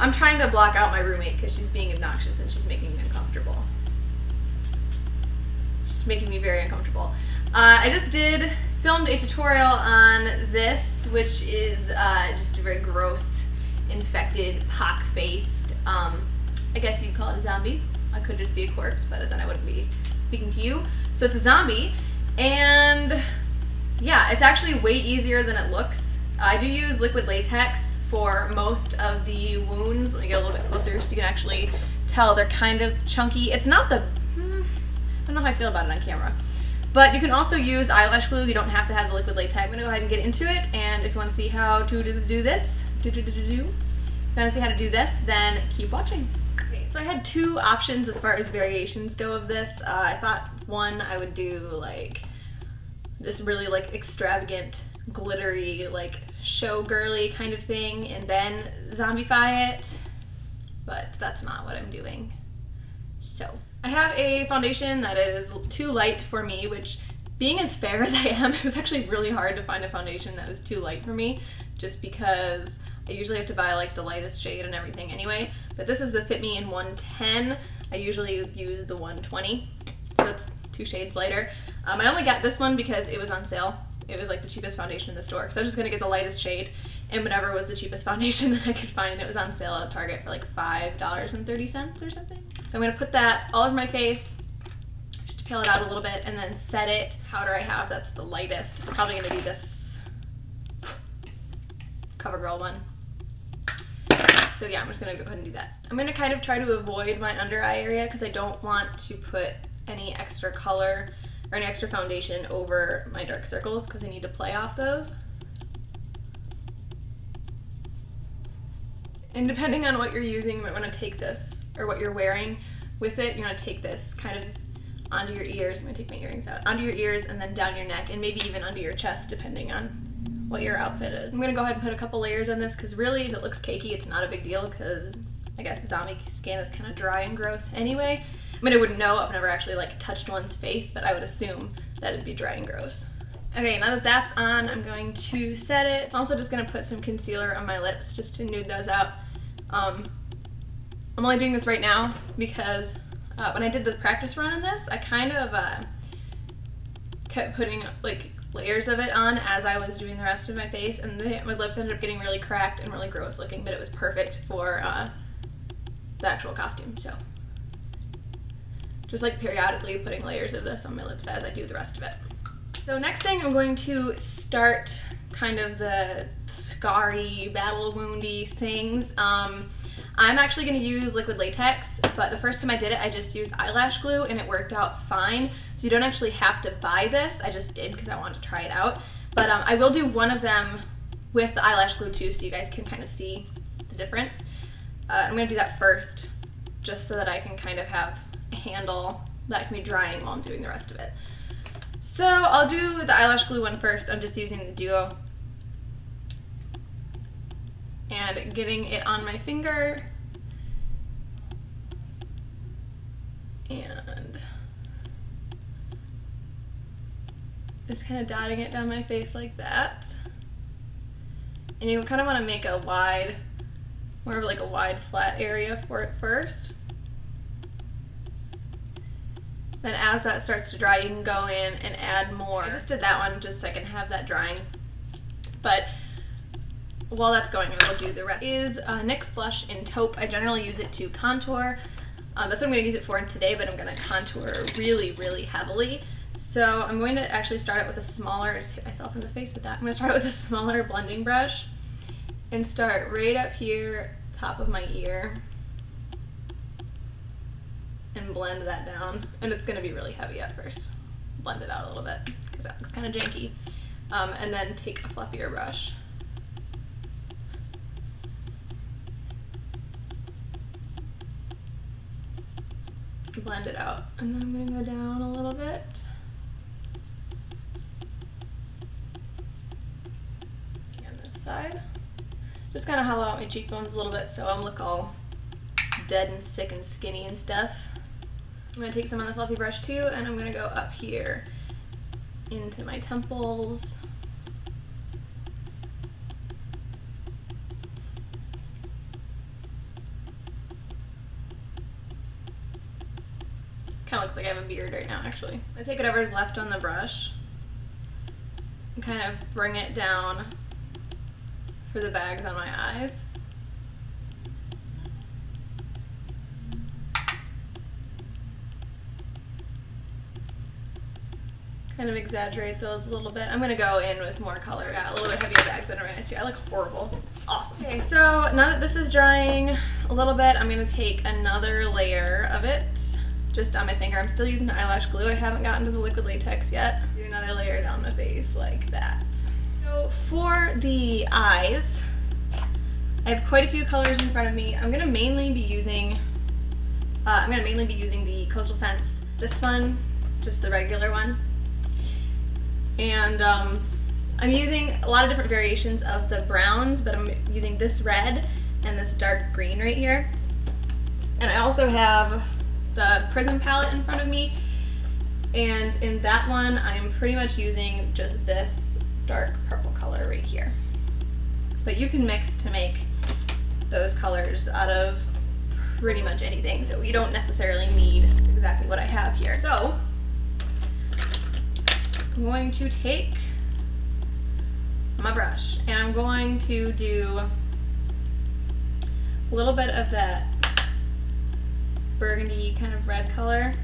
I'm trying to block out my roommate because she's being obnoxious and she's making me uncomfortable. She's making me very uncomfortable. I just filmed a tutorial on this, which is just a very gross, infected, pock-faced, I guess you'd call it a zombie. I could just be a corpse, but then I wouldn't be speaking to you. So it's a zombie, and yeah, it's actually way easier than it looks. I do use liquid latex for most of the wounds. Let me get a little bit closer so you can actually tell they're kind of chunky. It's not the, I don't know how I feel about it on camera. But you can also use eyelash glue. You don't have to have the liquid latex. I'm gonna go ahead and get into it, and if you want to see how to do this, if you want to see how to do this, then keep watching. Okay, so I had two options as far as variations go of this. I thought one I would do like this really like extravagant, glittery, like show girly kind of thing, and then zombify it, but that's not what I'm doing. So I have a foundation that is too light for me, which, being as fair as I am, it was actually really hard to find a foundation that was too light for me, just because I usually have to buy like the lightest shade and everything anyway. But this is the Fit Me in 110. I usually use the 120, so it's 2 shades lighter. I only got this one because it was on sale. It was like the cheapest foundation in the store, so I was just gonna get the lightest shade, and whatever was the cheapest foundation that I could find. It was on sale at Target for like $5.30 or something. So I'm gonna put that all over my face, just to pale it out a little bit, and then set it. Powder I have that's the lightest. It's probably gonna be this CoverGirl one. So yeah, I'm just gonna go ahead and do that. I'm gonna kind of try to avoid my under eye area because I don't want to put any extra color or any extra foundation over my dark circles because I need to play off those. And depending on what you're using, you might want to take this, or what you're wearing with it, you want to take this kind of onto your ears. I'm going to take my earrings out. Onto your ears and then down your neck, and maybe even under your chest depending on what your outfit is. I'm going to go ahead and put a couple layers on this because really if it looks cakey, it's not a big deal because I guess zombie skin is kind of dry and gross anyway. I mean, I wouldn't know, I've never actually like touched one's face, but I would assume that it'd be dry and gross. Okay, now that that's on, I'm going to set it. I'm also just going to put some concealer on my lips just to nude those out. I'm only doing this right now because when I did the practice run on this, I kind of kept putting like layers of it on as I was doing the rest of my face, and my lips ended up getting really cracked and really gross looking, but it was perfect for the actual costume. So just like periodically putting layers of this on my lips as I do the rest of it. So next thing, I'm going to start kind of the scarry, battle woundy things. I'm actually going to use liquid latex, but the first time I did it, I just used eyelash glue and it worked out fine. So you don't actually have to buy this. I just did because I wanted to try it out. But I will do one of them with the eyelash glue too, so you guys can kind of see the difference. I'm going to do that first, just so that I can kind of have a handle that can be drying while I'm doing the rest of it. So I'll do the eyelash glue one first. I'm just using the Duo and getting it on my finger and just kind of dotting it down my face like that. And you kind of want to make a wide, more of like a wide flat area for it first. Then as that starts to dry, you can go in and add more. I just did that one just so I can have that drying. But while that's going, I will do the rest. Is NYX blush in Taupe. I generally use it to contour. That's what I'm going to use it for today, but I'm going to contour really, really heavily. So I'm going to actually start out with a smaller, just hit myself in the face with that. I'm going to start out with a smaller blending brush and start right up here, top of my ear, and blend that down. And it's going to be really heavy at first. Blend it out a little bit because that looks kind of janky. And then take a fluffier brush. Blend it out. And then I'm going to go down a little bit. And this side. Just kind of hollow out my cheekbones a little bit so I don't look all dead and sick and skinny and stuff. I'm going to take some on the fluffy brush too, and I'm going to go up here into my temples. kind of looks like I have a beard right now, actually. I take whatever's left on the brush and kind of bring it down for the bags on my eyes. Kind of exaggerate those a little bit. I'm gonna go in with more color. Got a little bit heavier bags than I do. I look horrible. Awesome. Okay, so now that this is drying a little bit, I'm gonna take another layer of it just on my finger. I'm still using the eyelash glue. I haven't gotten to the liquid latex yet. Do another layer down my face like that. So for the eyes, I have quite a few colors in front of me. I'm gonna mainly be using the Coastal Scents. This one, just the regular one. And I'm using a lot of different variations of the browns, but I'm using this red and this dark green right here. And I also have the Prism palette in front of me, and in that one I'm pretty much using just this dark purple color right here. But you can mix to make those colors out of pretty much anything, so you don't necessarily need exactly what I have here. So I'm going to take my brush and I'm going to do a little bit of that burgundy kind of red color.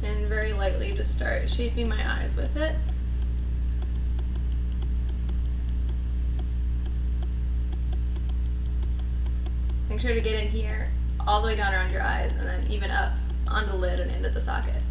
And very lightly just start shaping my eyes with it. Make sure to get in here all the way down around your eyes and then even up on the lid and into the socket.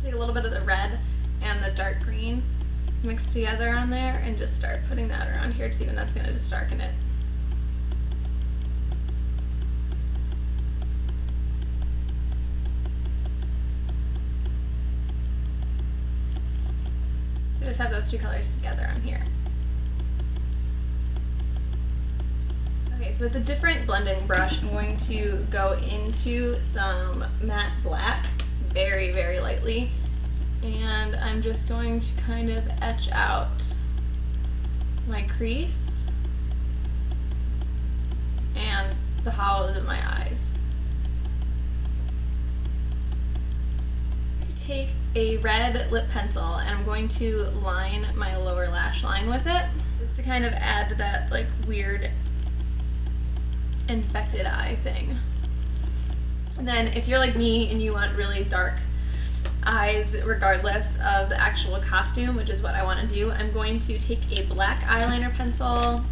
Take a little bit of the red and the dark green mixed together on there and just start putting that around here too, and that's going to just darken it. So just have those two colors together on here. Okay, so with a different blending brush, I'm going to go into some matte black very, very lightly, and I'm just going to kind of etch out my crease and the hollows of my eyes. Take a red lip pencil and I'm going to line my lower lash line with it, just to kind of add that like weird infected eye thing. And then if you're like me and you want really dark eyes regardless of the actual costume, which is what I want to do, I'm going to take a black eyeliner pencil.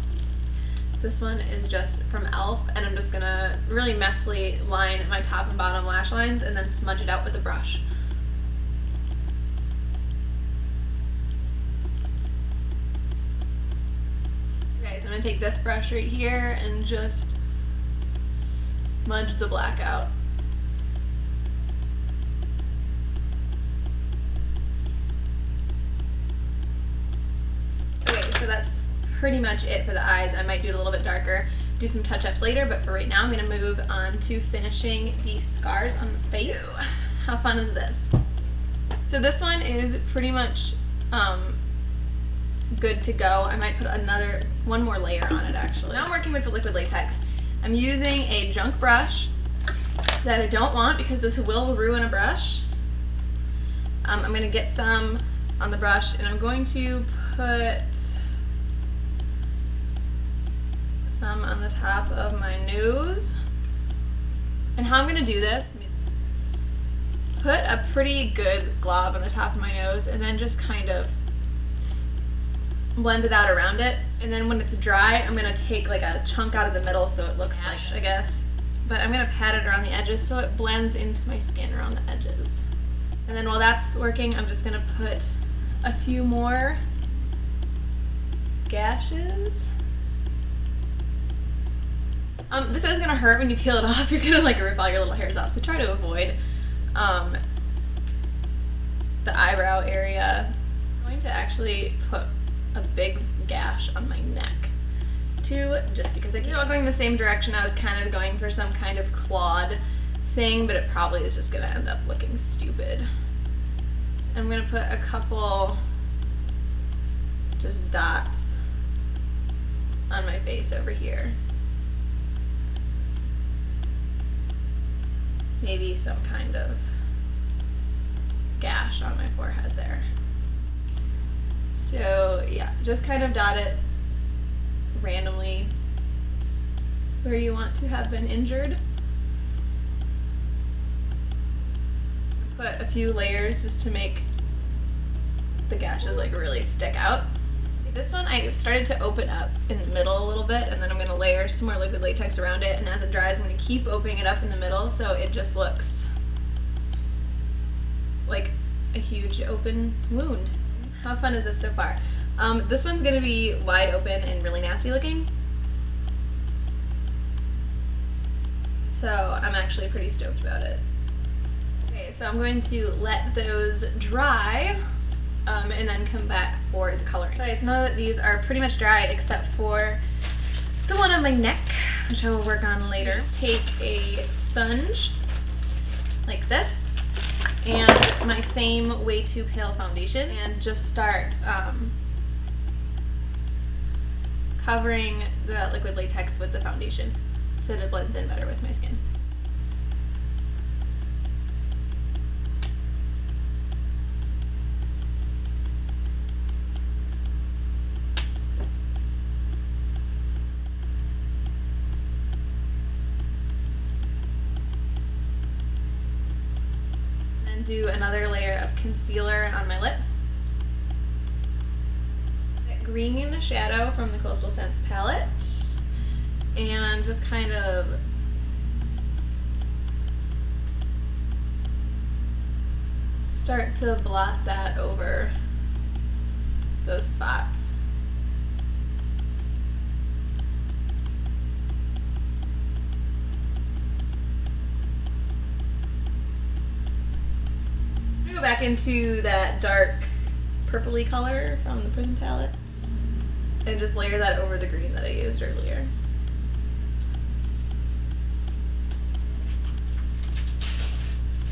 This one is just from e.l.f. and I'm just gonna really messily line my top and bottom lash lines and then smudge it out with a brush. Okay, so I'm gonna take this brush right here and just smudge the black out. Okay, so that's pretty much it for the eyes. I might do it a little bit darker, do some touch-ups later, but for right now I'm going to move on to finishing the scars on the face. Ew. How fun is this? So this one is pretty much good to go. I might put one more layer on it actually. Now I'm working with the liquid latex. I'm using a junk brush that I don't want because this will ruin a brush. I'm going to get some on the brush and I'm going to put some on the top of my nose. And how I'm going to do this, put a pretty good glob on the top of my nose and then just kind of blend it out around it. And then when it's dry, I'm going to take like a chunk out of the middle so it looks like, I guess. But I'm going to pat it around the edges so it blends into my skin around the edges. And then while that's working, I'm just going to put a few more gashes. This is going to hurt when you peel it off. You're going to like rip all your little hairs off, so try to avoid the eyebrow area. I'm going to actually put a big gash on my neck too, just because I keep going the same direction. I was kind of going for some kind of clawed thing, but it probably is just going to end up looking stupid. I'm going to put a couple just dots on my face over here. maybe some kind of gash on my forehead there. So yeah, just kind of dot it randomly where you want to have been injured. Put a few layers just to make the gashes like really stick out. This one I started to open up in the middle a little bit, and then I'm going to layer some more liquid latex around it, and as it dries I'm going to keep opening it up in the middle so it just looks like a huge open wound. How fun is this so far? This one's going to be wide open and really nasty looking. So I'm actually pretty stoked about it. Okay, so I'm going to let those dry and then come back for the coloring. Okay, so now that these are pretty much dry except for the one on my neck, which I will work on later, just take a sponge like this and my same Way Too Pale foundation and just start covering the liquid latex with the foundation so that it blends in better with my skin. Do another layer of concealer on my lips. That green shadow from the Coastal Scents palette, and just kind of start to blot that over those spots. Go back into that dark purpley color from the Prism palette and just layer that over the green that I used earlier.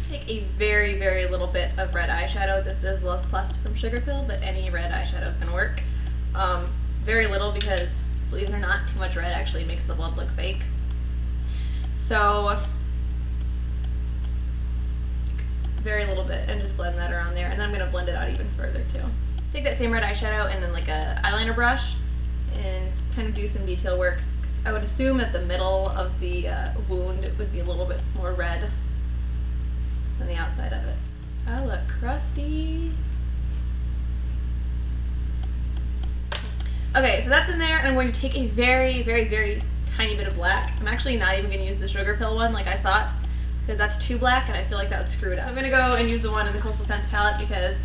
Take a very, very little bit of red eyeshadow. This is Love Plus from Sugarpill, but any red eyeshadow is going to work. Very little because, believe it or not, too much red actually makes the blood look fake. So very little bit and just blend that around there, and then I'm going to blend it out even further too. Take that same red eyeshadow and then like a eyeliner brush and kind of do some detail work. I would assume that the middle of the wound would be a little bit more red than the outside of it. I look crusty. Okay, so that's in there, and I'm going to take a very, very, very tiny bit of black. I'm actually not even going to use the Sugarpill one like I thought, because that's too black and I feel like that would screw it up. I'm going to go and use the one in the Coastal Scents palette because,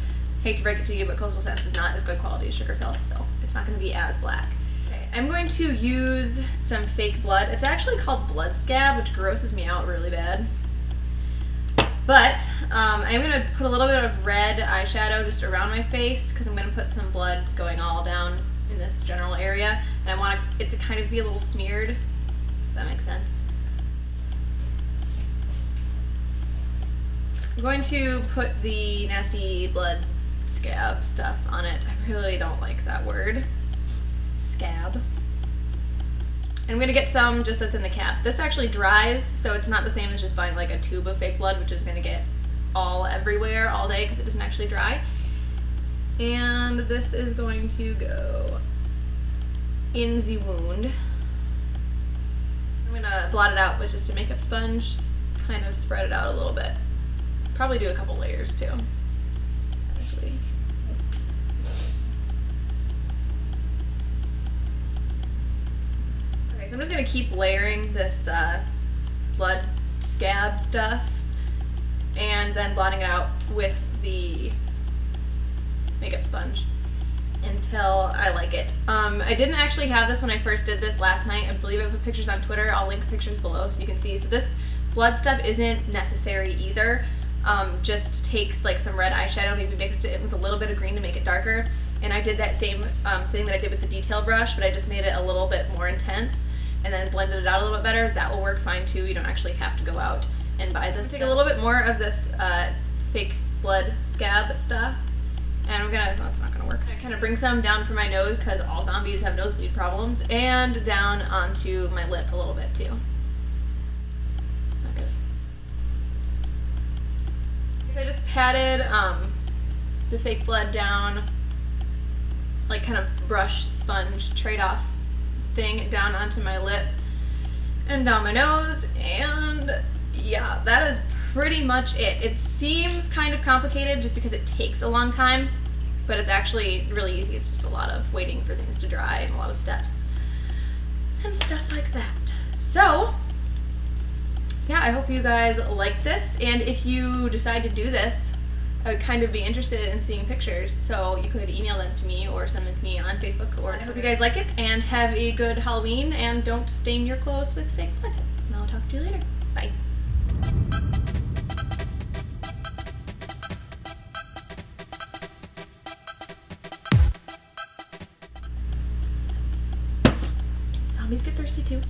hate to break it to you, but Coastal Scents is not as good quality as Sugarpill, so it's not going to be as black. Okay, I'm going to use some fake blood. It's actually called blood scab, which grosses me out really bad. But I'm going to put a little bit of red eyeshadow just around my face because I'm going to put some blood going all down in this general area, and I want it to kind of be a little smeared, if that makes sense. I'm going to put the nasty blood scab stuff on it. I really don't like that word, scab. And I'm going to get some just that's in the cap. This actually dries, so it's not the same as just buying like a tube of fake blood, which is going to get all everywhere all day because it doesn't actually dry. And this is going to go in the wound. I'm going to blot it out with just a makeup sponge, kind of spread it out a little bit. Probably do a couple layers too, actually. Okay, so I'm just going to keep layering this blood scab stuff and then blotting it out with the makeup sponge until I like it. I didn't actually have this when I first did this last night. I believe I put pictures on Twitter. I'll link pictures below so you can see. So this blood stuff isn't necessary either. Just take like some red eyeshadow, maybe mixed it with a little bit of green to make it darker. And I did that same thing that I did with the detail brush, but I just made it a little bit more intense and then blended it out a little bit better. That will work fine too. You don't actually have to go out and buy this. Take a little bit more of this fake blood scab stuff, and I'm gonna, well, it's not gonna work. I kind of bring some down for my nose because all zombies have nosebleed problems, and down onto my lip a little bit too. Not good. patted the fake blood down, like kind of brush sponge trade-off thing down onto my lip and down my nose, and yeah, that is pretty much it. It seems kind of complicated just because it takes a long time, but it's actually really easy. It's just a lot of waiting for things to dry and a lot of steps and stuff like that. So yeah, I hope you guys like this, and if you decide to do this, I would kind of be interested in seeing pictures, so you could email them to me or send them to me on Facebook. Or I hope you guys like it and have a good Halloween, and don't stain your clothes with fake blood. And I'll talk to you later. Bye. Zombies get thirsty too.